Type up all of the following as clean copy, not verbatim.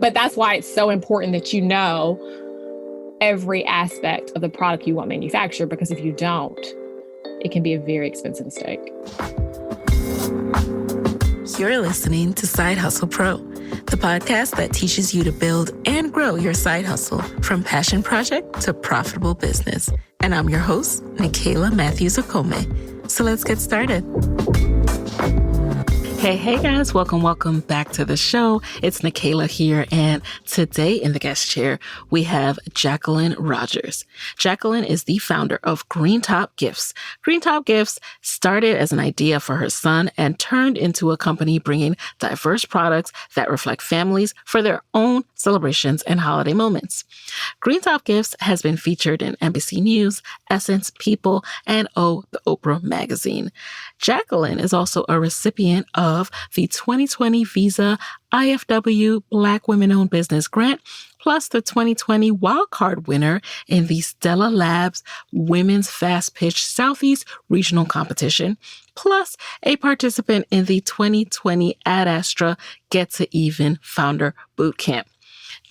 But that's why it's so important that you know every aspect of the product you want manufactured, because if you don't, it can be a very expensive mistake. You're listening to Side Hustle Pro, the podcast that teaches you to build and grow your side hustle from passion project to profitable business. And I'm your host, Nicaila Matthews-Okome. So let's get started. Hey guys, welcome back to the show. It's Nicaila here, and today in the guest chair, we have Jacquelyn Rodgers. Jacquelyn is the founder of Greentop Gifts. Greentop Gifts started as an idea for her son and turned into a company bringing diverse products that reflect families for their own celebrations and holiday moments. Greentop Gifts has been featured in NBC News, Essence, People, and the Oprah magazine. Jacquelyn is also a recipient of the 2020 Visa IFW Black Women-Owned Business Grant, plus the 2020 Wildcard winner in the Stella Labs Women's Fast Pitch Southeast Regional Competition, plus a participant in the 2020 Ad Astra Get to Even Founder Bootcamp.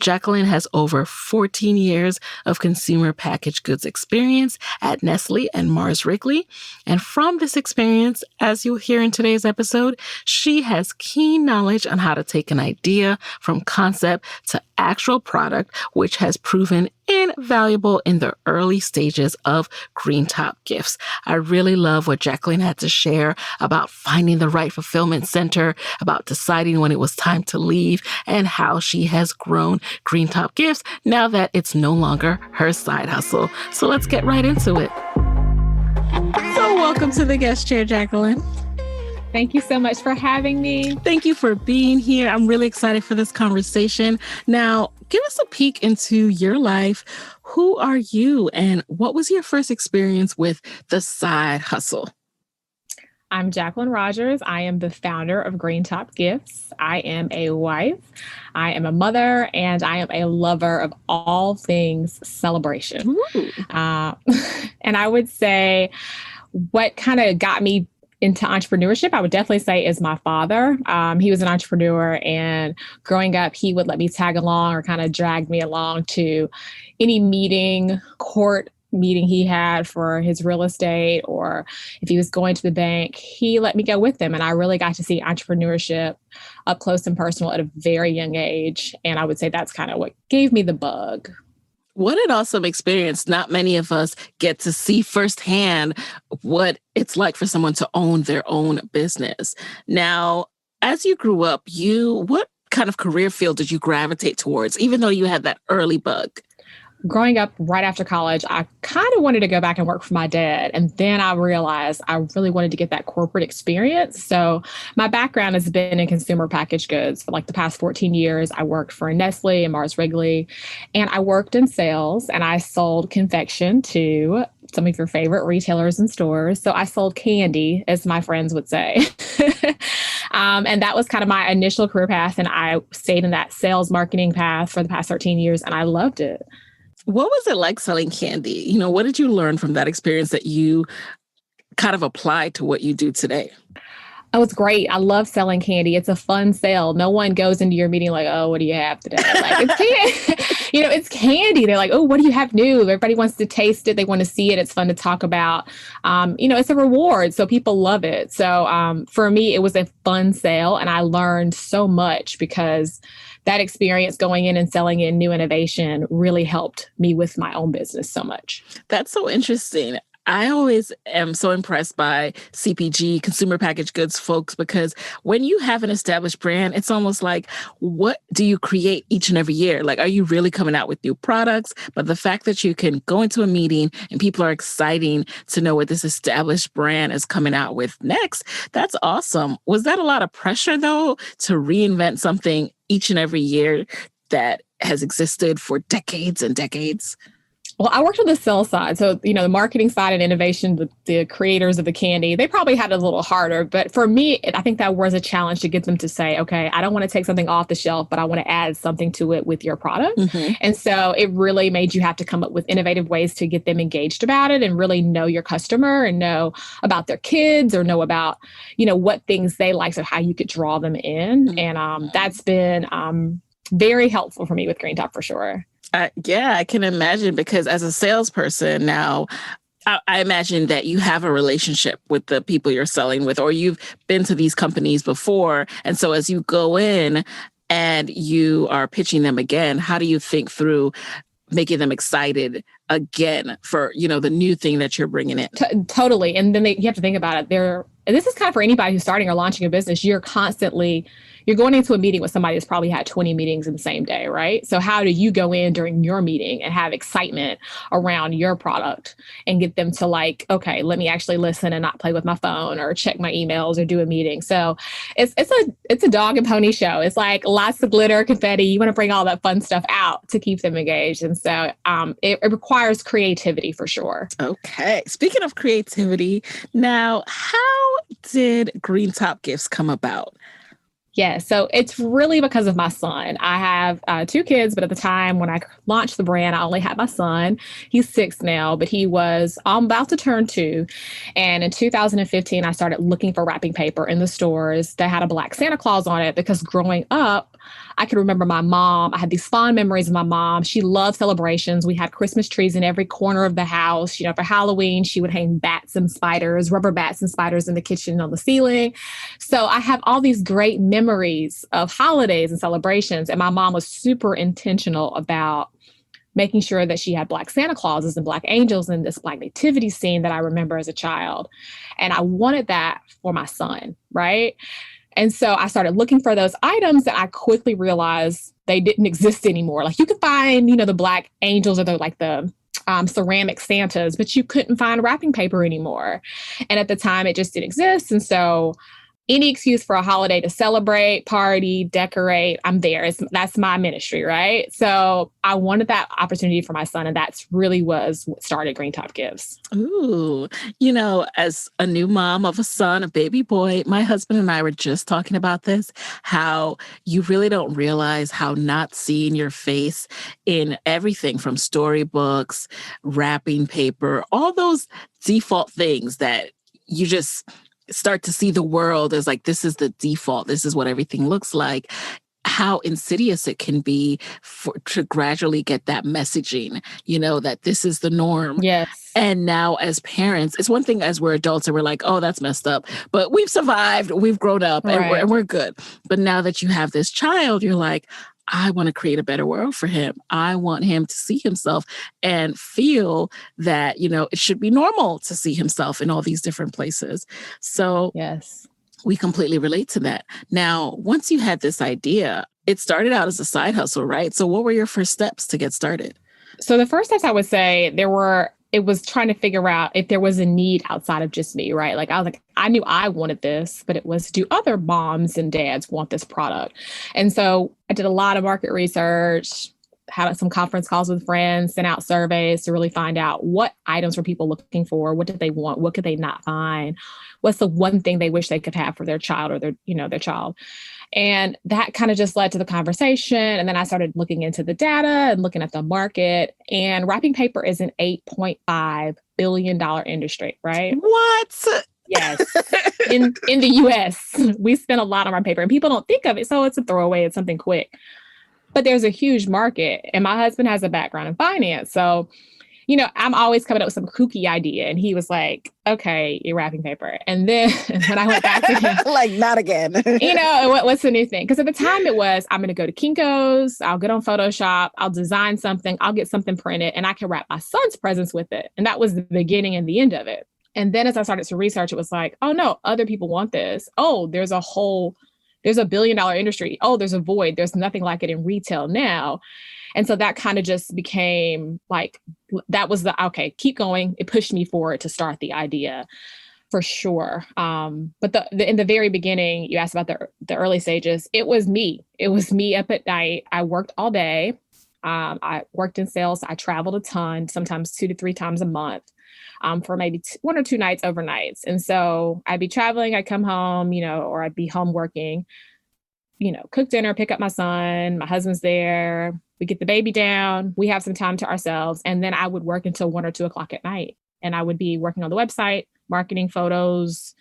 Jacquelyn has over 14 years of consumer packaged goods experience at Nestle and Mars Wrigley. And from this experience, as you'll hear in today's episode, she has keen knowledge on how to take an idea from concept to actual product, which has proven invaluable in the early stages of Greentop Gifts. I really love what Jacquelyn had to share about finding the right fulfillment center, about deciding when it was time to leave, and how she has grown Greentop Gifts now that it's no longer her side hustle. So let's get right into it. So welcome to the guest chair, Jacquelyn. Thank you so much for having me. Thank you for being here. I'm really excited for this conversation. Now, give us a peek into your life. Who are you and what was your first experience with the side hustle? I'm Jacquelyn Rodgers. I am the founder of Greentop Gifts. I am a wife, I am a mother, and I am a lover of all things celebration. And I would say what kind of got me into entrepreneurship, I would definitely say, is my father. He was an entrepreneur, and growing up, he would let me tag along or kind of drag me along to any meeting, court meeting he had for his real estate, or if he was going to the bank, he let me go with him. And I really got to see entrepreneurship up close and personal at a very young age. And I would say that's kind of what gave me the bug. What an awesome experience. Not many of us get to see firsthand what it's like for someone to own their own business. Now, as you grew up, what kind of career field did you gravitate towards, even though you had that early bug? Growing up right after college, I kind of wanted to go back and work for my dad. And then I realized I really wanted to get that corporate experience. So my background has been in consumer packaged goods for like the past 14 years. I worked for Nestle and Mars Wrigley, and I worked in sales, and I sold confection to some of your favorite retailers and stores. So I sold candy, as my friends would say. And that was kind of my initial career path. And I stayed in that sales marketing path for the past 13 years, and I loved it. What was it like selling candy? What did you learn from that experience that you kind of applied to what you do today? Oh, it's great. I love selling candy. It's a fun sale. No one goes into your meeting like, oh, what do you have today? Like, it's candy. It's candy. They're like, oh, what do you have new? Everybody wants to taste it. They want to see it. It's fun to talk about. It's a reward. So people love it. So for me, it was a fun sale. And I learned so much because that experience going in and selling in new innovation really helped me with my own business so much. That's so interesting. I always am so impressed by CPG, consumer packaged goods folks, because when you have an established brand, it's almost like, what do you create each and every year? Like, are you really coming out with new products? But the fact that you can go into a meeting and people are excited to know what this established brand is coming out with next, that's awesome. Was that a lot of pressure, though, to reinvent something each and every year that has existed for decades and decades? Well, I worked on the sales side. So, the marketing side and innovation, the creators of the candy, they probably had it a little harder. But for me, I think that was a challenge to get them to say, okay, I don't want to take something off the shelf, but I want to add something to it with your product. Mm-hmm. And so it really made you have to come up with innovative ways to get them engaged about it and really know your customer and know about their kids or know about, what things they like, so how you could draw them in. Mm-hmm. And that's been very helpful for me with Greentop for sure. Yeah, I can imagine, because as a salesperson now, I imagine that you have a relationship with the people you're selling with, or you've been to these companies before. And so as you go in and you are pitching them again, how do you think through making them excited again for, the new thing that you're bringing in? Totally. And then you have to think about it. And this is kind of for anybody who's starting or launching a business. You're going into a meeting with somebody that's probably had 20 meetings in the same day, right? So how do you go in during your meeting and have excitement around your product and get them to like, okay, let me actually listen and not play with my phone or check my emails or do a meeting. So it's a dog and pony show. It's like lots of glitter, confetti. You want to bring all that fun stuff out to keep them engaged. And so it requires creativity for sure. Okay. Speaking of creativity, now, how did Greentop Gifts come about? Yeah, so it's really because of my son. I have 2 kids, but at the time when I launched the brand, I only had my son. He's 6 now, but he was about to turn 2. And in 2015, I started looking for wrapping paper in the stores that had a Black Santa Claus on it, because growing up, I can remember my mom. I had these fond memories of my mom. She loved celebrations. We had Christmas trees in every corner of the house. For Halloween, she would hang rubber bats and spiders in the kitchen on the ceiling. So I have all these great memories of holidays and celebrations. And my mom was super intentional about making sure that she had Black Santa Clauses and Black angels in this Black nativity scene that I remember as a child. And I wanted that for my son, right? And so I started looking for those items, and I quickly realized they didn't exist anymore. Like you could find, the Black angels or the ceramic Santas, but you couldn't find wrapping paper anymore. And at the time, it just didn't exist. And so any excuse for a holiday to celebrate, party, decorate, I'm there. That's my ministry, right? So I wanted that opportunity for my son, and that's really was what started Greentop Gifts. Ooh, as a new mom of a son, a baby boy, my husband and I were just talking about this, how you really don't realize how not seeing your face in everything from storybooks, wrapping paper, all those default things that you just start to see the world as like, this is the default. This is what everything looks like. How insidious it can be to gradually get that messaging, that this is the norm. Yes. And now as parents, it's one thing as we're adults and we're like, oh, that's messed up, but we've survived, we've grown up, right. and we're good. But now that you have this child, you're like, I want to create a better world for him. I want him to see himself and feel that, it should be normal to see himself in all these different places. So yes, we completely relate to that. Now, once you had this idea, it started out as a side hustle, right? So what were your first steps to get started? So the first steps I would say it was trying to figure out if there was a need outside of just me, right? Like I knew I wanted this, but it was, do other moms and dads want this product? And so I did a lot of market research, had some conference calls with friends, sent out surveys to really find out what items were people looking for, what did they want, what could they not find, what's the one thing they wish they could have for their child or their child. And that kind of just led to the conversation. And then I started looking into the data and looking at the market. And wrapping paper is an $8.5 billion industry, right? What? Yes. In the US, we spend a lot on wrapping paper, and people don't think of it. So it's a throwaway. It's something quick. But there's a huge market. And my husband has a background in finance. So I'm always coming up with some kooky idea. And he was like, okay, you're wrapping paper. And then when I went back to him, like, not again, what's the new thing? Because at the time it was, I'm going to go to Kinko's, I'll get on Photoshop, I'll design something, I'll get something printed, and I can wrap my son's presents with it. And that was the beginning and the end of it. And then as I started to research, it was like, oh no, other people want this. Oh, there's a $1 billion industry. Oh, there's a void. There's nothing like it in retail now. And so that kind of just became like, that was okay, keep going. It pushed me forward to start the idea for sure. But in the very beginning, you asked about the early stages. It was me. It was me up at night. I worked all day. I worked in sales. I traveled a ton, sometimes 2 to 3 times a month. For maybe 1 or 2 nights overnights. And so I'd be traveling, I'd come home, or I'd be home working, cook dinner, pick up my son, my husband's there, we get the baby down, we have some time to ourselves. And then I would work until 1 or 2 o'clock at night. And I would be working on the website, marketing photos,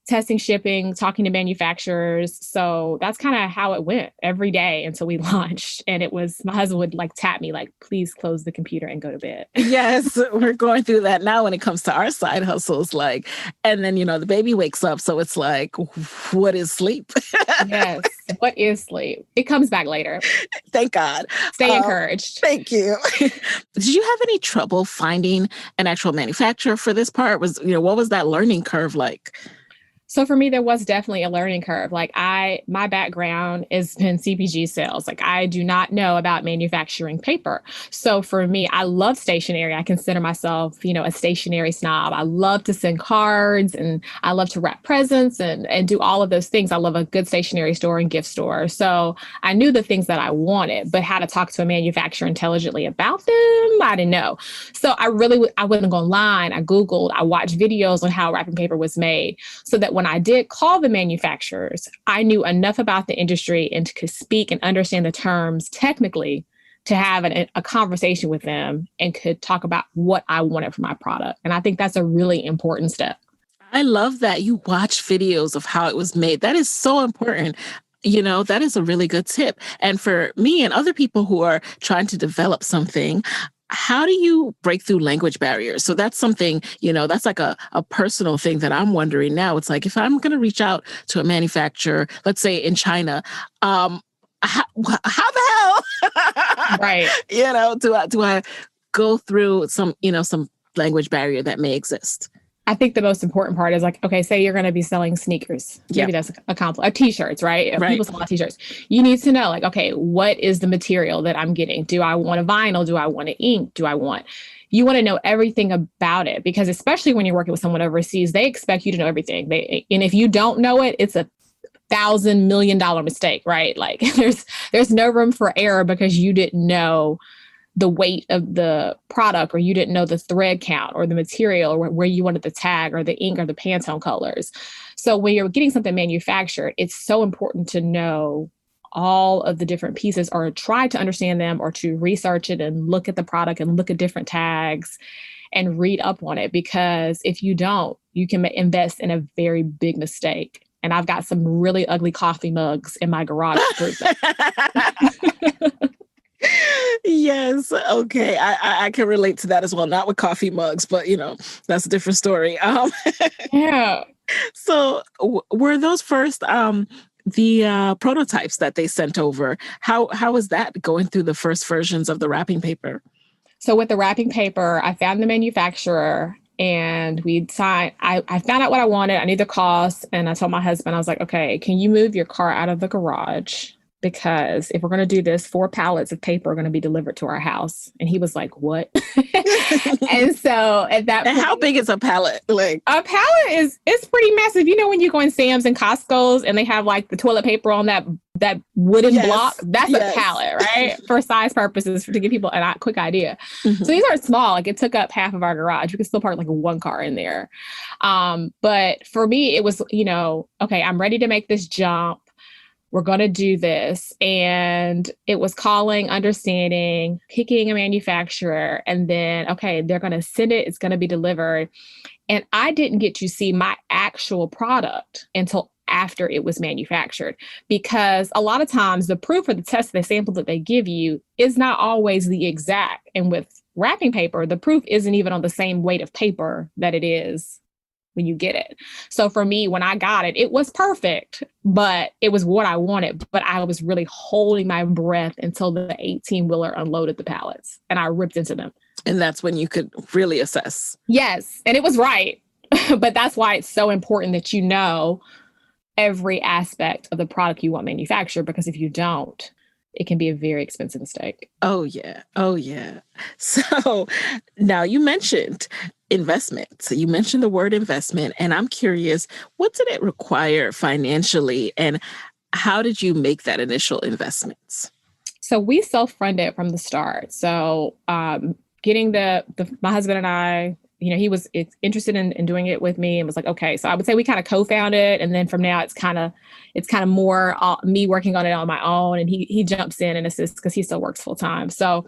testing, shipping, talking to manufacturers. So that's kind of how it went every day until we launched. And it was, my husband would like tap me like, please close the computer and go to bed. Yes, we're going through that now when it comes to our side hustles. Like, and then, the baby wakes up. So it's like, what is sleep? Yes. What is sleep? It comes back later. Thank God. Stay encouraged. Thank you. Did you have any trouble finding an actual manufacturer for this part? What was that learning curve like? So for me, there was definitely a learning curve. Like my background is in CPG sales. Like I do not know about manufacturing paper. So for me, I love stationery. I consider myself, a stationery snob. I love to send cards and I love to wrap presents and do all of those things. I love a good stationery store and gift store. So I knew the things that I wanted, but how to talk to a manufacturer intelligently about them, I didn't know. So I wouldn't go online. I Googled, I watched videos on how wrapping paper was made so that when I did call the manufacturers, I knew enough about the industry and could speak and understand the terms technically to have a conversation with them and could talk about what I wanted for my product. And I think that's a really important step. I love that you watch videos of how it was made. That is so important. That is a really good tip. And for me and other people who are trying to develop something, how do you break through language barriers? So that's something, that's like a personal thing that I'm wondering now. It's like, if I'm going to reach out to a manufacturer, let's say in China, how the hell, right? Do I go through some language barrier that may exist? I think the most important part is like, okay, say you're going to be selling sneakers. Maybe that's a compliment. T-shirts, right? People sell T-shirts. You need to know like, okay, what is the material that I'm getting? Do I want a vinyl? Do I want an ink? You want to know everything about it because especially when you're working with someone overseas, they expect you to know everything. And if you don't know it, it's $1,000 million mistake, right? Like there's no room for error because you didn't know the weight of the product, or you didn't know the thread count or the material or where you wanted the tag or the ink or the Pantone colors. So when you're getting something manufactured, it's so important to know all of the different pieces or try to understand them or to research it and look at the product and look at different tags and read up on it. Because if you don't, you can invest in a very big mistake. And I've got some really ugly coffee mugs in my garage. Yes. Okay. I can relate to that as well. Not with coffee mugs, but that's a different story. Yeah. So were those first the prototypes that they sent over? How was that going through the first versions of the wrapping paper? So with the wrapping paper, I found the manufacturer and we signed. I found out what I wanted. I knew the cost, and I told my husband, I was like, okay, can you move your car out of the garage? Because if we're going to do this, 4 pallets of paper are going to be delivered to our house. And he was like, what? And so at that point, how big is a pallet? Like a pallet it's pretty massive. When you go in Sam's and Costco's and they have like the toilet paper on that wooden block, that's a pallet, right? For size purposes, to give people a quick idea. Mm-hmm. So these aren't small. Like it took up half of our garage. We could still park like 1 car in there. But for me, it was, okay, I'm ready to make this jump. We're going to do this. And it was calling, understanding, picking a manufacturer, and then, okay, they're going to send it. It's going to be delivered. And I didn't get to see my actual product until after it was manufactured, because a lot of times the proof or the test, the sample that they give you is not always the exact. And with wrapping paper, the proof isn't even on the same weight of paper that it is when you get it. So for me, when I got it, it was perfect, but it was what I wanted. But I was really holding my breath until the 18-wheeler unloaded the pallets and I ripped into them. And that's when you could really assess. Yes. And it was right. But that's why it's so important that you know every aspect of the product you want manufactured, because if you don't, it can be a very expensive mistake. Oh, yeah. Oh, yeah. So now you mentioned investment. So you mentioned the word investment, and I'm curious, what did it require financially, and how did you make that initial investments? So we self-funded from the start. So getting my husband and I, he was interested in doing it with me and was like, okay. So I would say we kind of co-founded, and then from now it's kind of more me working on it on my own, and he jumps in and assists because he still works full time. So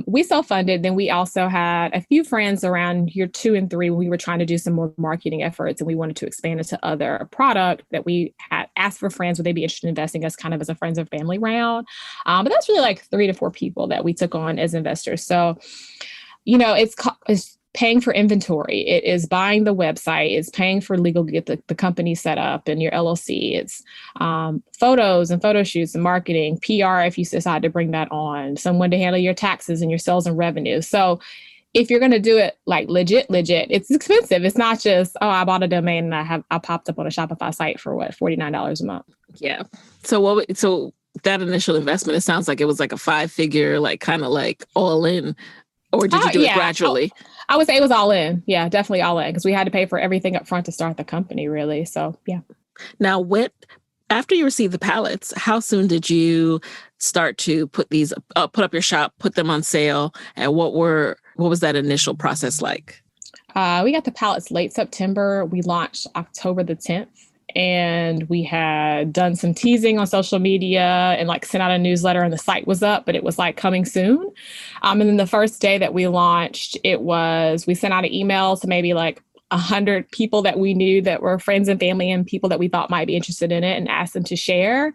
we self-funded. Then we also had a few friends around year 2 and 3 when we were trying to do some more marketing efforts, and we wanted to expand into other product that we had asked for friends would they be interested in investing us kind of as a friends and family round. But that's really like 3 to 4 people that we took on as investors. So it's paying for inventory. It is buying the website. It's paying for legal to get the company set up and your LLC. It's photos and photo shoots and marketing, PR if you decide to bring that on, someone to handle your taxes and your sales and revenue. So if you're going to do it like legit, it's expensive. It's not just, I bought a domain and I popped up on a Shopify site for what, $49 a month. Yeah. So that initial investment, it sounds like it was like a 5-figure, like kind of like all in. Or did you do it gradually? I would say it was all in. Yeah, definitely all in, because we had to pay for everything up front to start the company, really. So, yeah. Now, after you received the pallets, how soon did you start to put up your shop, put them on sale? And what was that initial process like? We got the pallets late September. We launched October the 10th. And we had done some teasing on social media and like sent out a newsletter, and the site was up, but it was like coming soon. And then the first day that we launched, we sent out an email to maybe like 100 people that we knew that were friends and family and people that we thought might be interested in it, and asked them to share.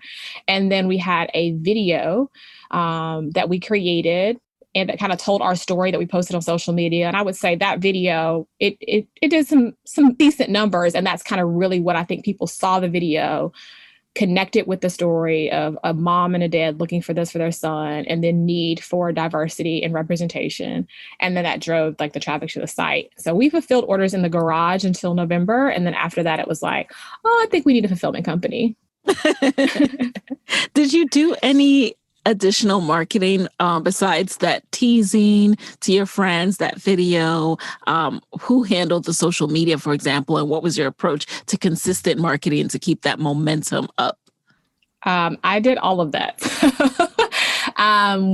And then we had a video that we created and that kind of told our story that we posted on social media. And I would say that video, it did some decent numbers. And that's kind of really what I think people saw the video, connected with the story of a mom and a dad looking for this for their son, and then need for diversity and representation. And then that drove like the traffic to the site. So we fulfilled orders in the garage until November. And then after that, it was like, I think we need a fulfillment company. Did you do any additional marketing besides that teasing to your friends, that video? Who handled the social media, for example, and what was your approach to consistent marketing to keep that momentum up? I did all of that.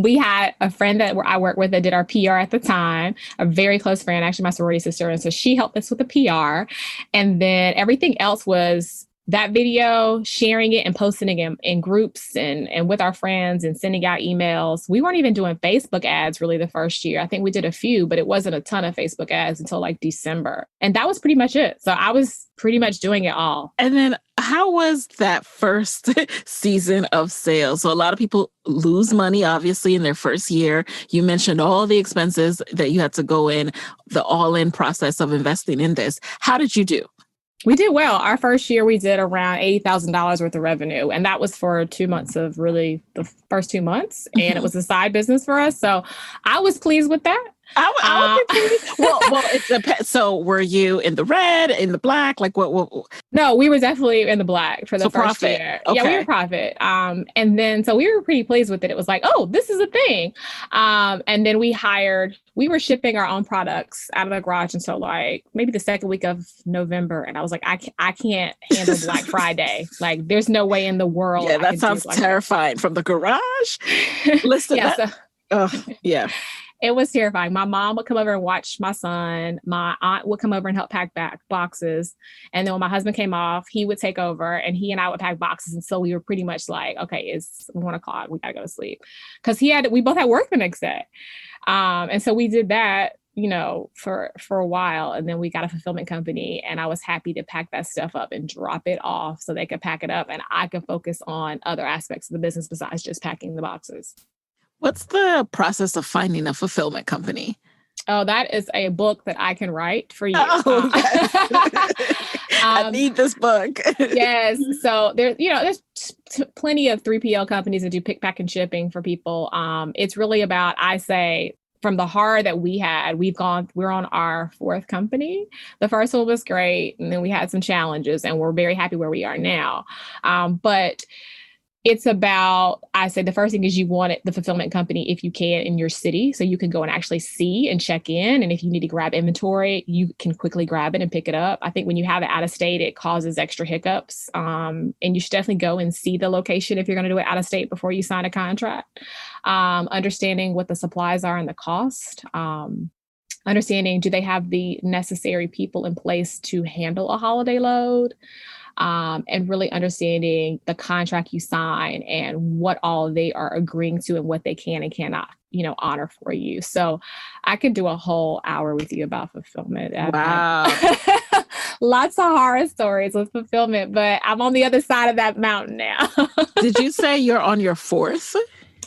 We had a friend that I worked with that did our PR at the time, a very close friend, actually my sorority sister. And so she helped us with the PR. And then everything else was that video, sharing it and posting it in groups and with our friends and sending out emails. We weren't even doing Facebook ads really the first year. I think we did a few, but it wasn't a ton of Facebook ads until like December. And that was pretty much it. So I was pretty much doing it all. And then how was that first season of sales? So a lot of people lose money, obviously, in their first year. You mentioned all the expenses that you had to go in, the all-in process of investing in this. How did you do? We did well. Our first year, we did around $80,000 worth of revenue. And that was for 2 months of really the first 2 months. And it was a side business for us. So I was pleased with that. I would be pleased. Well, it's a so were you in the red, in the black? Like what? No, we were definitely in the black for the first profit. year. Okay. Yeah, we were profit. And then, so we were pretty pleased with it. It was like, oh, this is a thing. And then we were shipping our own products out of the garage until like maybe the second week of November. And I was like, I can't handle Black Friday. Like there's no way in the world. Yeah, that sounds terrifying. From the garage? Listen, yeah. It was terrifying. My mom would come over and watch my son. My aunt would come over and help pack back boxes. And then when my husband came off, he would take over and he and I would pack boxes. And so we were pretty much like, okay, it's 1 o'clock. We gotta go to sleep. Because we both had work the next day. And so we did that, for a while. And then we got a fulfillment company, and I was happy to pack that stuff up and drop it off so they could pack it up and I could focus on other aspects of the business besides just packing the boxes. What's the process of finding a fulfillment company? Oh, that is a book that I can write for you. Oh, yes. I need this book. Yes. So there's plenty of 3PL companies that do pick, pack, and shipping for people. It's really about, I say, from the horror that we had, we're on our 4th company. The first one was great. And then we had some challenges, and we're very happy where we are now. But it's about, I say the first thing is you want the fulfillment company, if you can, in your city, so you can go and actually see and check in. And if you need to grab inventory, you can quickly grab it and pick it up. I think when you have it out of state, it causes extra hiccups. And you should definitely go and see the location if you're going to do it out of state before you sign a contract. Understanding what the supplies are and the cost. understanding, do they have the necessary people in place to handle a holiday load? And really understanding the contract you sign and what all they are agreeing to and what they can and cannot, honor for you. So I could do a whole hour with you about fulfillment. I've Wow. had lots of horror stories with fulfillment, but I'm on the other side of that mountain now. Did you say you're on your fourth?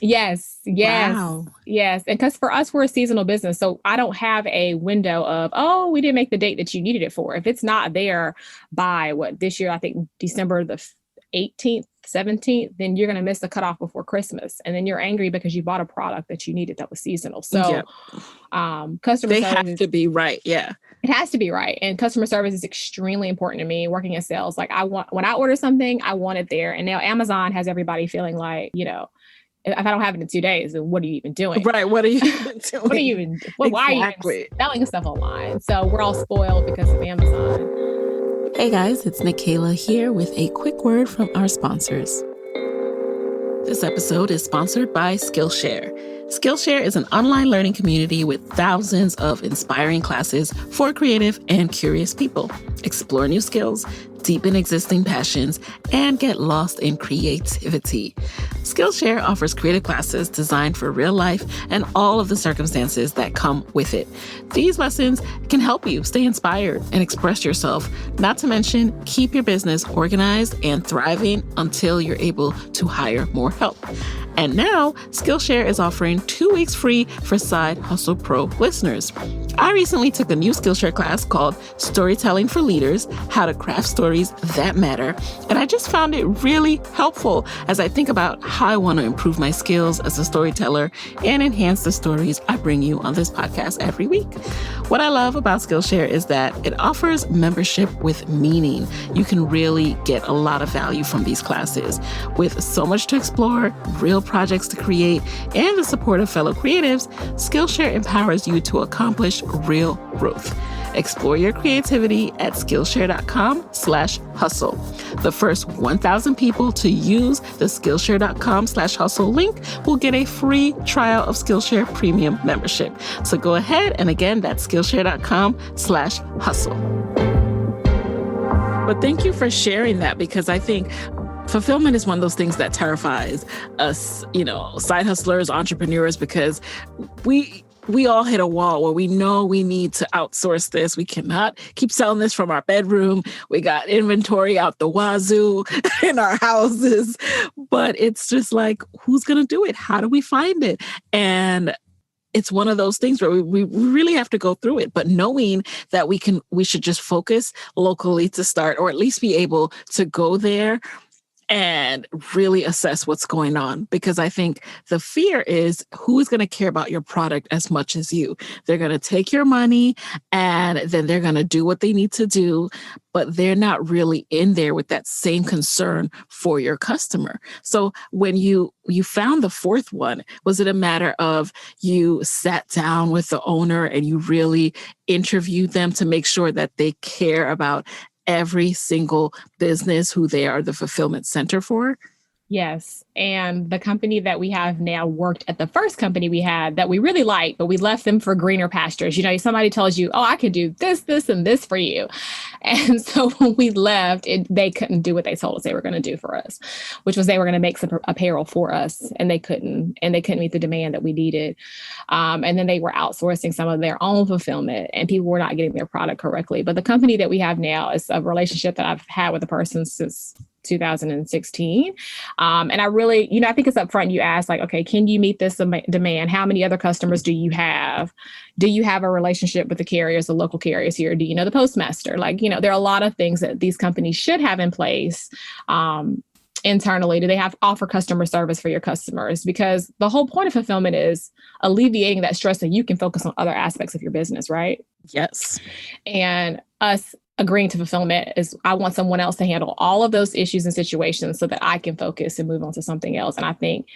Yes. Wow. Yes. And because for us, we're a seasonal business. So I don't have a window of, oh, we didn't make the date that you needed it for. If it's not there by this year, I think December the 18th, 17th, then you're going to miss the cutoff before Christmas. And then you're angry because you bought a product that you needed that was seasonal. So customer they service have to be right. Yeah. It has to be right. And customer service is extremely important to me working in sales. Like when I order something, I want it there. And now Amazon has everybody feeling like, if I don't have it in 2 days, then what are you even doing? Right. What are you even doing? What are you even, why are you even selling stuff online? So we're all spoiled because of Amazon. Hey guys, it's Nikayla here with a quick word from our sponsors. This episode is sponsored by Skillshare. Skillshare is an online learning community with thousands of inspiring classes for creative and curious people. Explore new skills, deepen existing passions, and get lost in creativity. Skillshare offers creative classes designed for real life and all of the circumstances that come with it. These lessons can help you stay inspired and express yourself, not to mention keep your business organized and thriving until you're able to hire more help. And now, Skillshare is offering 2 weeks free for Side Hustle Pro listeners. I recently took a new Skillshare class called Storytelling for Leaders, How to Craft Stories That Matter, and I just found it really helpful as I think about how I want to improve my skills as a storyteller and enhance the stories I bring you on this podcast every week. What I love about Skillshare is that it offers membership with meaning. You can really get a lot of value from these classes. With so much to explore, real projects to create, and the support of fellow creatives, Skillshare empowers you to accomplish real growth. Explore your creativity at Skillshare.com/hustle. The first 1,000 people to use the Skillshare.com/hustle link will get a free trial of Skillshare Premium membership. So go ahead, and again, that's Skillshare.com/hustle. But thank you for sharing that, because I think fulfillment is one of those things that terrifies us, side hustlers, entrepreneurs, because we all hit a wall where we know we need to outsource this. We cannot keep selling this from our bedroom. We got inventory out the wazoo in our houses, but it's just like, who's going to do it? How do we find it? And it's one of those things where we really have to go through it, but knowing that we should just focus locally to start, or at least be able to go there and really assess what's going on. Because I think the fear is, who is going to care about your product as much as you? They're going to take your money and then they're going to do what they need to do, but they're not really in there with that same concern for your customer. So when you found the fourth one, was it a matter of you sat down with the owner and you really interviewed them to make sure that they care about every single business who they are the fulfillment center for? Yes. And the company that we have now worked at the first company we had that we really liked, but we left them for greener pastures. Somebody tells you, oh, I could do this, this, and this for you. And so when we left, they couldn't do what they told us they were going to do for us, which was they were going to make some apparel for us, and they couldn't meet the demand that we needed. And then they were outsourcing some of their own fulfillment, and people were not getting their product correctly. But the company that we have now is a relationship that I've had with a person since 2016. And I really, I think it's upfront. You ask like, okay, can you meet this demand? How many other customers do you have? Do you have a relationship with the carriers, the local carriers here? Do you know the postmaster? Like, there are a lot of things that these companies should have in place. Internally, do they offer customer service for your customers? Because the whole point of fulfillment is alleviating that stress so you can focus on other aspects of your business, right? Yes. And us agreeing to fulfillment is, I want someone else to handle all of those issues and situations so that I can focus and move on to something else. And I think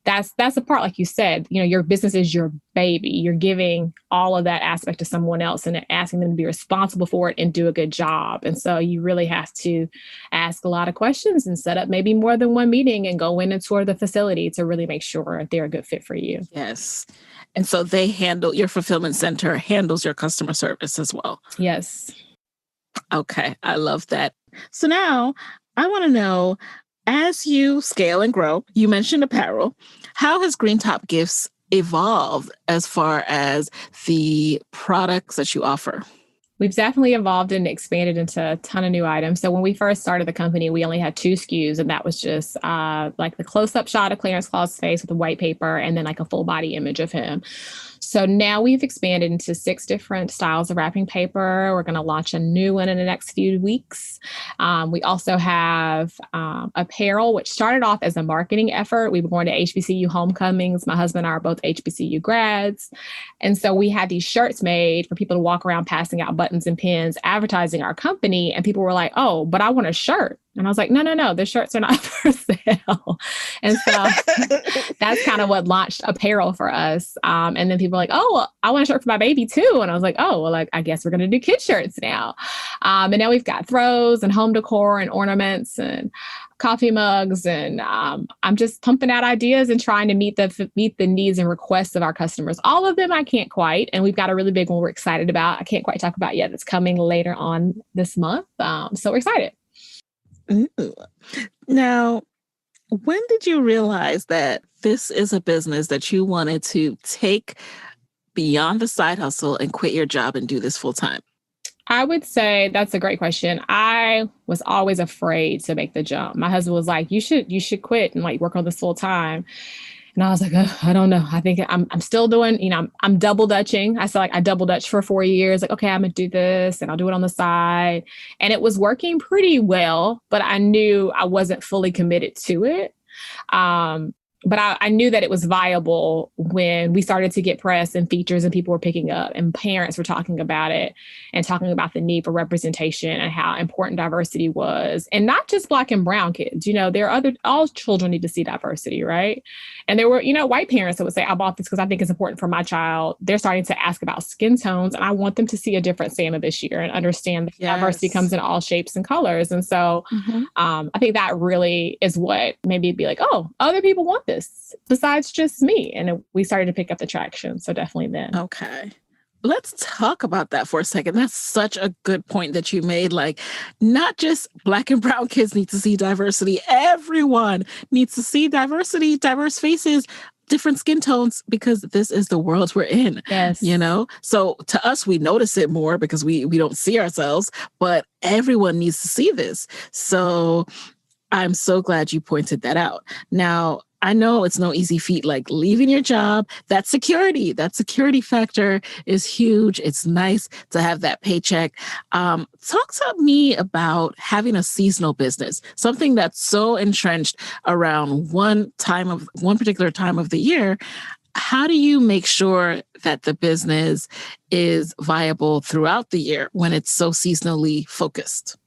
that's the part, like you said, your business is your baby. You're giving all of that aspect to someone else and asking them to be responsible for it and do a good job. And so you really have to ask a lot of questions and set up maybe more than one meeting and go in and tour the facility to really make sure they're a good fit for you. Yes. And so your fulfillment center handles your customer service as well. Yes. Okay. I love that. So now I want to know, as you scale and grow, you mentioned apparel. How has Greentop Gifts evolved as far as the products that you offer? We've definitely evolved and expanded into a ton of new items. So when we first started the company, we only had 2 SKUs, and that was just like the close-up shot of Clarence Claw's face with the white paper and then like a full body image of him. So now we've expanded into 6 different styles of wrapping paper. We're going to launch a new one in the next few weeks. We also have apparel, which started off as a marketing effort. We were going to HBCU homecomings. My husband and I are both HBCU grads. And so we had these shirts made for people to walk around passing out buttons and pins, advertising our company. And people were like, oh, but I want a shirt. And I was like, no, the shirts are not for sale. And so that's kind of what launched apparel for us. And then people were like, oh, well, I want a shirt for my baby too. And I was like, oh, well, like, I guess we're going to do kid shirts now. And now we've got throws and home decor and ornaments and coffee mugs. And I'm just pumping out ideas and trying to meet the needs and requests of our customers. All of them I can't quite. And we've got a really big one we're excited about. I can't quite talk about yet. It's coming later on this month. So we're excited. Ooh. Now, when did you realize that this is a business that you wanted to take beyond the side hustle and quit your job and do this full time? I would say that's a great question. I was always afraid to make the jump. My husband was like, you should quit and like work on this full time. And I was like, I don't know. I think I'm still doing, I'm double dutching. I said, like, I double dutch for 4 years. Like, okay, I'm going to do this and I'll do it on the side. And it was working pretty well, but I knew I wasn't fully committed to it. But I knew that it was viable when we started to get press and features and people were picking up and parents were talking about it and talking about the need for representation and how important diversity was. And not just Black and brown kids, all children need to see diversity, right? And there were, white parents that would say, I bought this because I think it's important for my child. They're starting to ask about skin tones, and I want them to see a different Santa this year and understand that diversity comes in all shapes and colors. And so I think that really is what made me be like, oh, other people want this besides just me. And we started to pick up the traction. So definitely then. Okay. Let's talk about that for a second. That's such a good point that you made. Like, not just Black and brown kids need to see diversity. Everyone needs to see diversity, diverse faces, different skin tones, because this is the world we're in. Yes. So to us, we notice it more because we don't see ourselves, but everyone needs to see this. So I'm so glad you pointed that out. Now, I know it's no easy feat, like leaving your job. That security factor is huge. It's nice to have that paycheck. Talk to me about having a seasonal business, something that's so entrenched around one particular time of the year. How do you make sure that the business is viable throughout the year when it's so seasonally focused?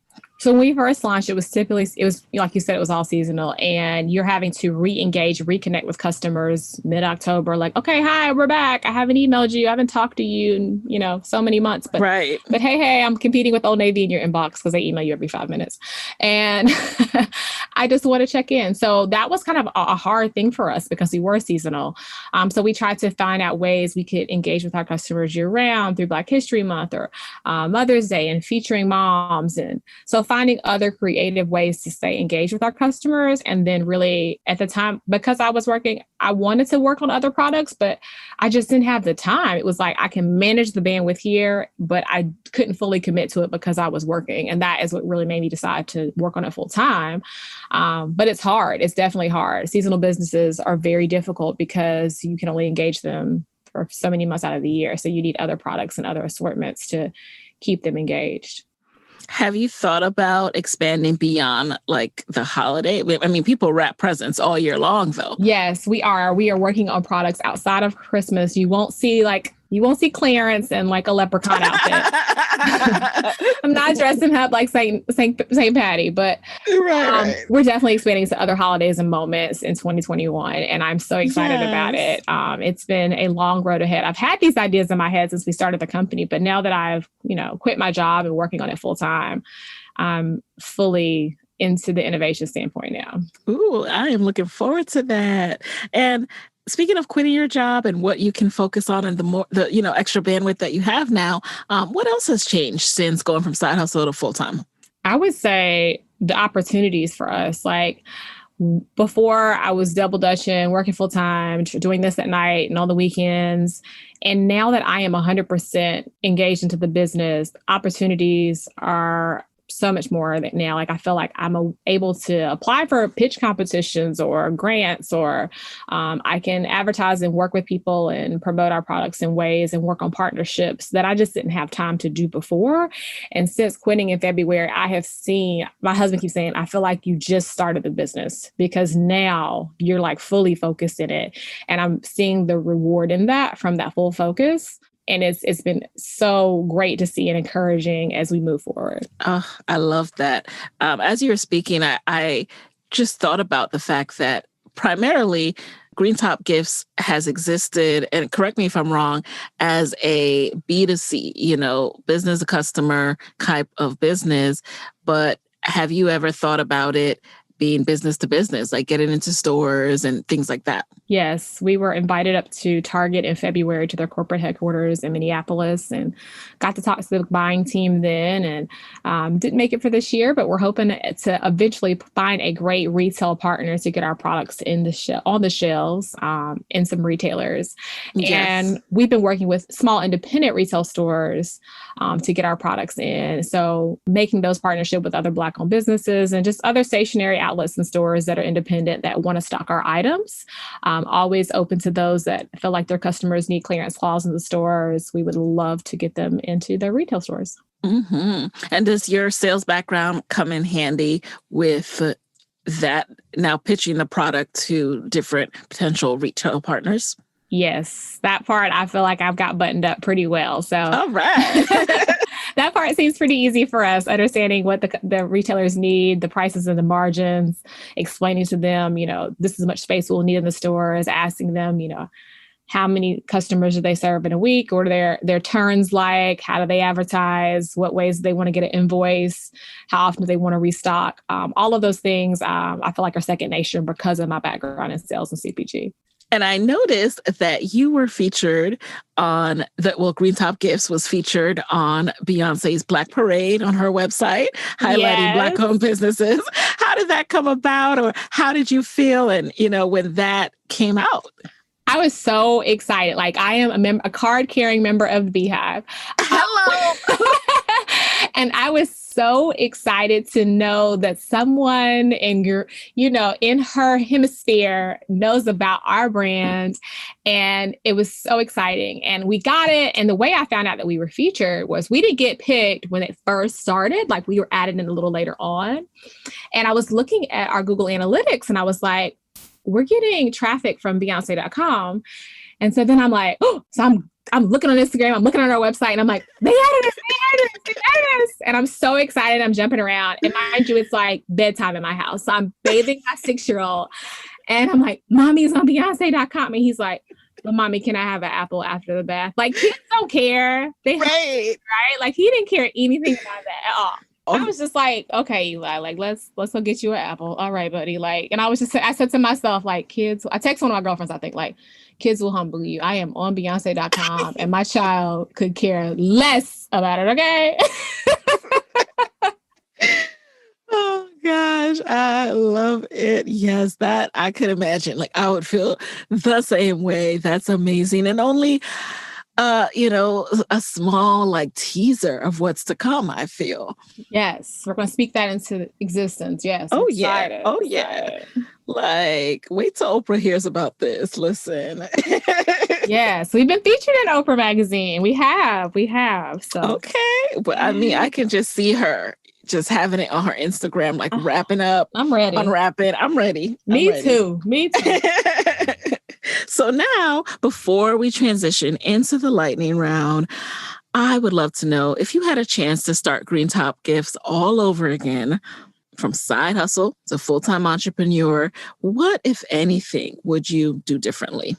So when we first launched, it was like you said, it was all seasonal, and you're having to re-engage, reconnect with customers mid-October. Like, okay, hi, we're back. I haven't emailed you. I haven't talked to you in, so many months. But right. But hey, I'm competing with Old Navy in your inbox because they email you every 5 minutes. And I just want to check in. So that was kind of a hard thing for us because we were seasonal. So we tried to find out ways we could engage with our customers year round through Black History Month or Mother's Day and featuring moms. And so finding other creative ways to stay engaged with our customers. And then really at the time, because I was working, I wanted to work on other products, but I just didn't have the time. It was like, I can manage the bandwidth here, but I couldn't fully commit to it because I was working. And that is what really made me decide to work on it full time. But it's hard. It's definitely hard. Seasonal businesses are very difficult because you can only engage them for so many months out of the year. So you need other products and other assortments to keep them engaged. Have you thought about expanding beyond like the holiday? I mean, people wrap presents all year long, though. Yes, we are. We are working on products outside of Christmas. You won't see like You won't see Clarence in like a leprechaun outfit. I'm not dressing up like Saint Patty, but Right. we're definitely expanding to other holidays and moments in 2021, and I'm so excited about Yes. it. It's been a long road ahead. I've had these ideas in my head since we started the company, but now that I've, quit my job and working on it full time, I'm fully into the innovation standpoint now. Ooh, I am looking forward to that. And speaking of quitting your job and what you can focus on and the extra bandwidth that you have now, what else has changed since going from side hustle to full time? I would say the opportunities for us, like before I was double dutching, working full time, doing this at night and on the weekends. And now that I am 100% engaged into the business, opportunities are so much more now. Like I feel like I'm able to apply for pitch competitions or grants, or I can advertise and work with people and promote our products in ways and work on partnerships that I just didn't have time to do before. And since quitting in February, I have seen, my husband keeps saying, I feel like you just started the business because now you're like fully focused in it. And I'm seeing the reward in that from that full focus. And it's been so great to see and encouraging as we move forward. Oh, I love that. As you were speaking, I just thought about the fact that primarily Greentop Gifts has existed, and correct me if I'm wrong, as a B2C, business to customer type of business. But have you ever thought about it being business to business, like getting into stores and things like that? Yes, we were invited up to Target in February to their corporate headquarters in Minneapolis and got to talk to the buying team then, and didn't make it for this year, but we're hoping to eventually find a great retail partner to get our products on the shelves in some retailers. Yes. And we've been working with small independent retail stores to get our products in. So making those partnerships with other Black-owned businesses and just other stationary outlets and stores that are independent that want to stock our items. Always open to those that feel like their customers need clearance clause in the stores. We would love to get them into their retail stores. Mm-hmm. And does your sales background come in handy with that, now pitching the product to different potential retail partners? Yes, that part I feel like I've got buttoned up pretty well. So all right. That part seems pretty easy for us, understanding what the retailers need, the prices and the margins, explaining to them, this is much space we'll need in the stores, asking them, how many customers do they serve in a week? What are their turns like? How do they advertise? What ways do they want to get an invoice? How often do they want to restock? All of those things I feel like are second nature because of my background in sales and CPG. And I noticed that you were featured on Greentop Gifts was featured on Beyonce's Black Parade on her website, highlighting Black-owned businesses. How did that come about, or how did you feel, and when that came out? I was so excited. Like I am a card-carrying member of the Beehive. Hello. And I was so excited to know that someone in in her hemisphere knows about our brand. And it was so exciting. And we got it. And the way I found out that we were featured was we didn't get picked when it first started. Like we were added in a little later on. And I was looking at our Google Analytics and I was like, we're getting traffic from Beyonce.com. And so then I'm like, I'm looking on Instagram, I'm looking on our website, and I'm like, they added us. And I'm so excited. I'm jumping around. And mind you, it's like bedtime in my house. So I'm bathing my 6-year-old. And I'm like, Mommy's on Beyonce.com. And he's like, well, Mommy, can I have an apple after the bath? Like, kids don't care. Right? Like, he didn't care anything about that at all. I was just like, okay, Eli, like, let's go get you an apple. All right, buddy. Like, and I said to myself, like, kids, I text one of my girlfriends, I think, like, kids will humble you. I am on Beyonce.com and my child could care less about it. Okay. Oh gosh, I love it. Yes, that I could imagine. Like I would feel the same way. That's amazing. And only a small like teaser of what's to come, I feel. Yes. We're going to speak that into existence. Yes. Oh, yeah. Oh, yeah. Like, wait till Oprah hears about this. Listen. Yes. We've been featured in Oprah magazine. We have. So. Okay. But I mean, I can just see her just having it on her Instagram, like wrapping up. I'm ready. Unwrapping. I'm ready. Me too. So now, before we transition into the lightning round, I would love to know if you had a chance to start Greentop Gifts all over again, from side hustle to full-time entrepreneur, what, if anything, would you do differently?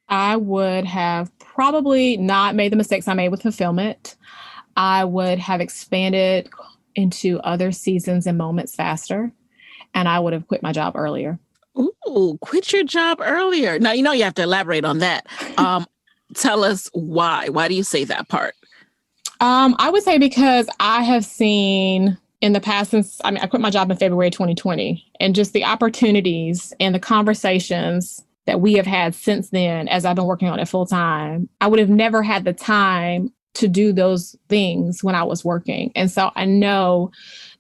I would have probably not made the mistakes I made with fulfillment. I would have expanded into other seasons and moments faster, and I would have quit my job earlier. Ooh, quit your job earlier. Now, you have to elaborate on that. Tell us why. Why do you say that part? I would say because I have seen in the past, I quit my job in February 2020, and just the opportunities and the conversations that we have had since then, as I've been working on it full time, I would have never had the time to do those things when I was working. And so I know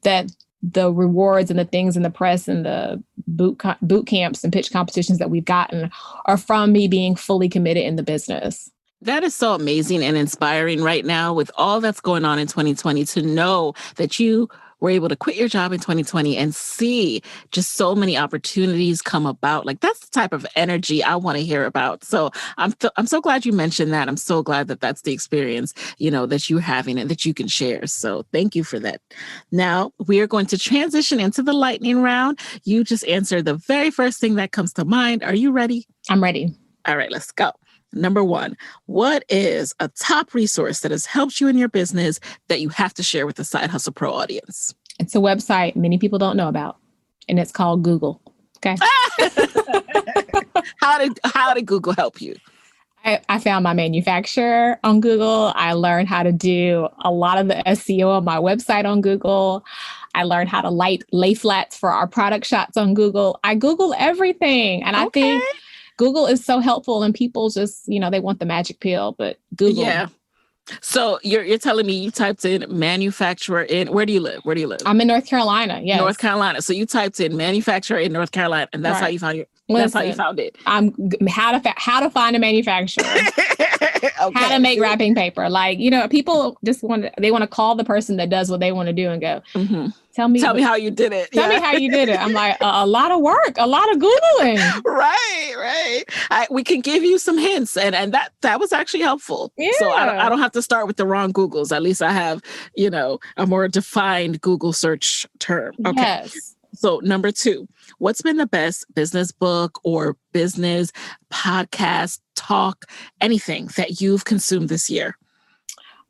that the rewards and the things in the press and the boot camps and pitch competitions that we've gotten are from me being fully committed in the business. That is so amazing and inspiring right now with all that's going on in 2020 to know that you were able to quit your job in 2020 and see just so many opportunities come about. Like, that's the type of energy I want to hear about. So I'm so glad you mentioned that. I'm so glad that that's the experience, that you're having and that you can share. So thank you for that. Now we are going to transition into the lightning round. You just answer the very first thing that comes to mind. Are you ready? I'm ready. All right, let's go. Number one, what is a top resource that has helped you in your business that you have to share with the Side Hustle Pro audience? It's a website many people don't know about, and it's called Google. Okay. How did Google help you? I found my manufacturer on Google. I learned how to do a lot of the SEO on my website on Google. I learned how to lay flats for our product shots on Google. I Google everything. And I think Google is so helpful, and people just, they want the magic pill, but Google. Yeah. So you're telling me you typed in manufacturer in, where do you live? I'm in North Carolina. Yes. North Carolina. So you typed in manufacturer in North Carolina, and that's how you found that's how you found it. How to find a manufacturer. Okay. How to make wrapping paper. Like, people just want to call the person that does what they want to do and go, tell me how you did it. Tell me how you did it. I'm like, a lot of work, a lot of Googling. Right. We can give you some hints. And that was actually helpful. Yeah. So I don't have to start with the wrong Googles. At least I have, a more defined Google search term. Okay. Yes. So number two, what's been the best business book or business podcast, talk, anything that you've consumed this year?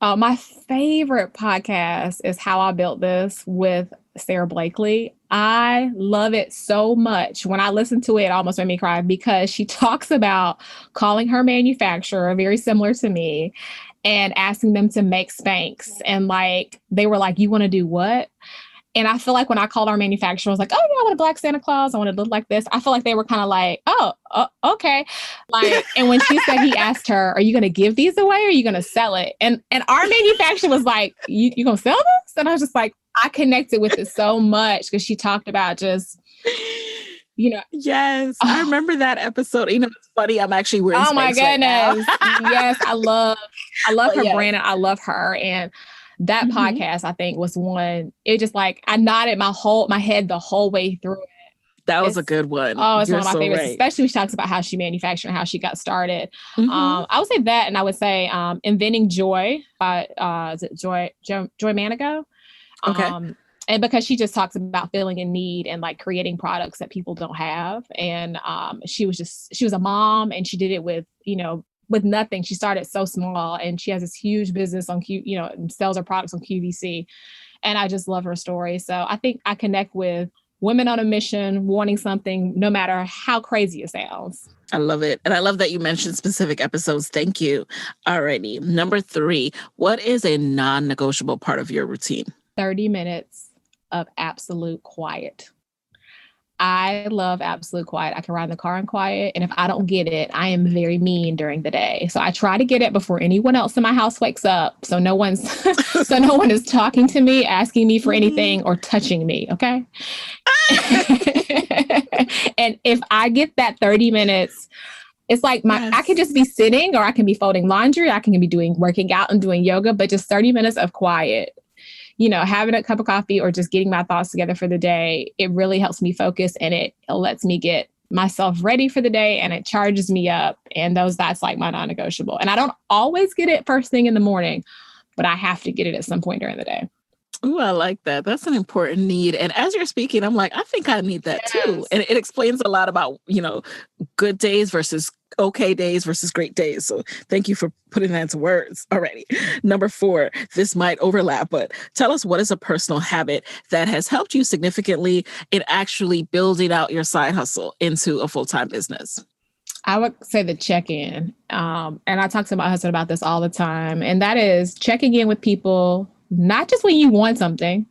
My favorite podcast is How I Built This with Sarah Blakely. I love it so much. When I listened to it, it almost made me cry because she talks about calling her manufacturer, very similar to me, and asking them to make Spanx. And they were like, you want to do what? And I feel like when I called our manufacturer, I was like, oh, yeah, I want a black Santa Claus. I want to look like this. I feel like they were kind of like, oh, okay. And when she said, he asked her, are you going to give these away or are you going to sell it? And our manufacturer was like, you going to sell this? And I was just like, I connected with it so much because she talked about just, Yes, I remember that episode. It's funny. I'm actually wearing Oh, my goodness. Right yes, I love her brand. And I love her. And that podcast, I think, was one, it just I nodded my head the whole way through it. That was a good one. Oh, it's one of my favorites, especially when she talks about how she manufactured and how she got started. I would say that, and I would say Inventing Joy by is it Joy Manigo? Okay. And because she just talks about feeling in need and creating products that people don't have. And she was a mom, and she did it with nothing. She started so small, and she has this huge business on sells her products on QVC. And I just love her story. So I think I connect with women on a mission, wanting something, no matter how crazy it sounds. I love it. And I love that you mentioned specific episodes. Thank you. Alrighty. Number 3, what is a non-negotiable part of your routine? 30 minutes of absolute quiet. I love absolute quiet. I can ride in the car in quiet. And if I don't get it, I am very mean during the day. So I try to get it before anyone else in my house wakes up. So no one is talking to me, asking me for anything, or touching me. Okay. And if I get that 30 minutes, it's like I can just be sitting, or I can be folding laundry. I can be working out and doing yoga, but just 30 minutes of quiet. Having a cup of coffee or just getting my thoughts together for the day, it really helps me focus, and it lets me get myself ready for the day and it charges me up. And that's like my non-negotiable. And I don't always get it first thing in the morning, but I have to get it at some point during the day. Ooh, I like that. That's an important need. And as you're speaking, I'm like, I think I need that too. And it explains a lot about, good days versus okay days versus great days. So thank you for putting that into words already. Number 4, this might overlap, but tell us, what is a personal habit that has helped you significantly in actually building out your side hustle into a full-time business? I would say the check-in. And I talk to my husband about this all the time. And that is checking in with people, not just when you want something,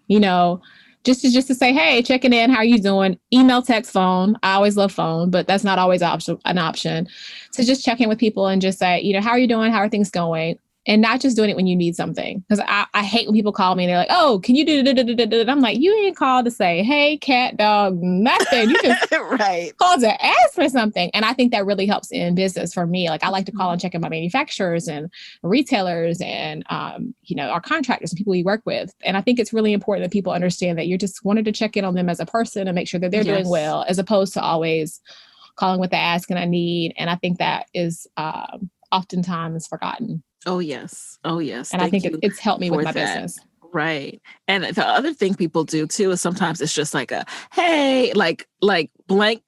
just to say, hey, checking in, how are you doing? Email, text, phone. I always love phone, but that's not always an option. So just check in with people and just say, how are you doing? How are things going? And not just doing it when you need something. Because I hate when people call me and they're like, oh, can you do da-da-da-da-da? I'm like, you ain't called to say, hey, cat, dog, nothing. You just right. called to ask for something. And I think that really helps in business for me. Like I like to call and check in my manufacturers and retailers and, our contractors and people we work with. And I think it's really important that people understand that you're just wanted to check in on them as a person and make sure that they're doing well, as opposed to always calling with the ask and I need. And I think that is oftentimes forgotten. Oh, yes. Oh, yes. And I think it's helped me with my business. Right. And the other thing people do too is sometimes it's just like a, hey, like blank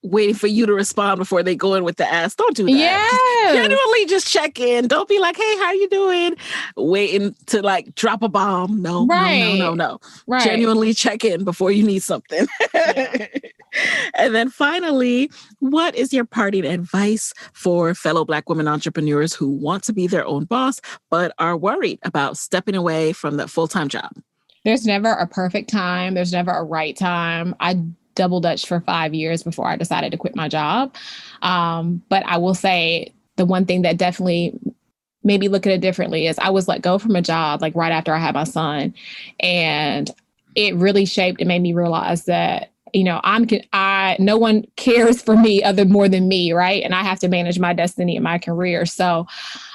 waiting for you to respond before they go in with the ask. Don't do that. Yeah. Genuinely just check in. Don't be like, hey, how you doing? Waiting to like drop a bomb. No, right. No. Right. Genuinely check in before you need something. Yeah. And then finally, what is your parting advice for fellow Black women entrepreneurs who want to be their own boss, but are worried about stepping away from the full-time job? There's never a perfect time. There's never a right time. I double dutched for 5 years before I decided to quit my job. But I will say the one thing that definitely made me look at it differently is I was let go from a job like right after I had my son. And it really shaped and made me realize that no one cares for me more than me, right? And I have to manage my destiny and my career. So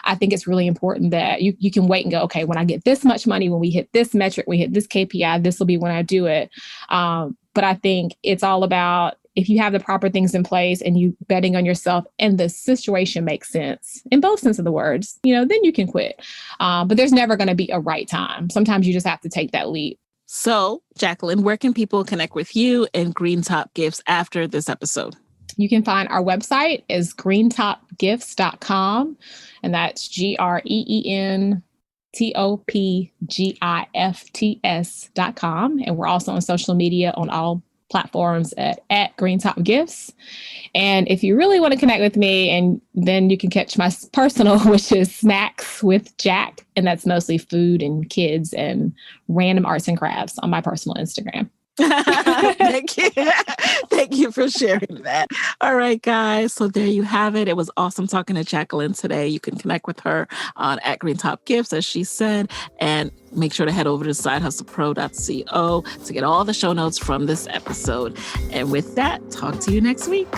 I think it's really important that you can wait and go, okay, when I get this much money, when we hit this metric, we hit this KPI, this will be when I do it. But I think it's all about if you have the proper things in place and you betting on yourself and the situation makes sense in both sense of the words, then you can quit. But there's never going to be a right time. Sometimes you just have to take that leap. So, Jacquelyn, where can people connect with you and Greentop Gifts after this episode? You can find our website is greentopgifts.com, and that's GREENTOPGIFTS.com. And we're also on social media on all platforms at Greentop Gifts. And if you really want to connect with me, and then you can catch my personal, which is Snacks with Jack. And that's mostly food and kids and random arts and crafts on my personal Instagram. Thank you. Thank you for sharing that. All right, guys. So there you have it. It was awesome talking to Jacquelyn today. You can connect with her on at Greentop Gifts, as she said, and make sure to head over to sidehustlepro.co to get all the show notes from this episode. And with that, talk to you next week.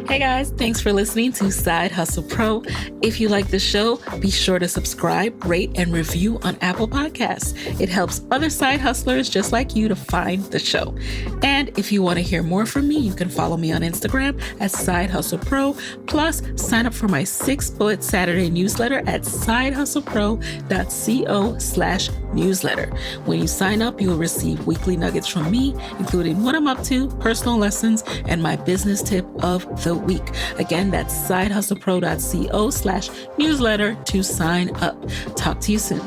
Hey guys, thanks for listening to Side Hustle Pro. If you like the show, be sure to subscribe, rate, and review on Apple Podcasts. It helps other side hustlers just like you to find the show. And if you want to hear more from me, you can follow me on Instagram at Side Hustle Pro. Plus, sign up for my 6-bullet Saturday newsletter at sidehustlepro.co/newsletter. When you sign up, you will receive weekly nuggets from me, including what I'm up to, personal lessons, and my business tip of the week. Again, that's sidehustlepro.co/newsletter to sign up. Talk to you soon.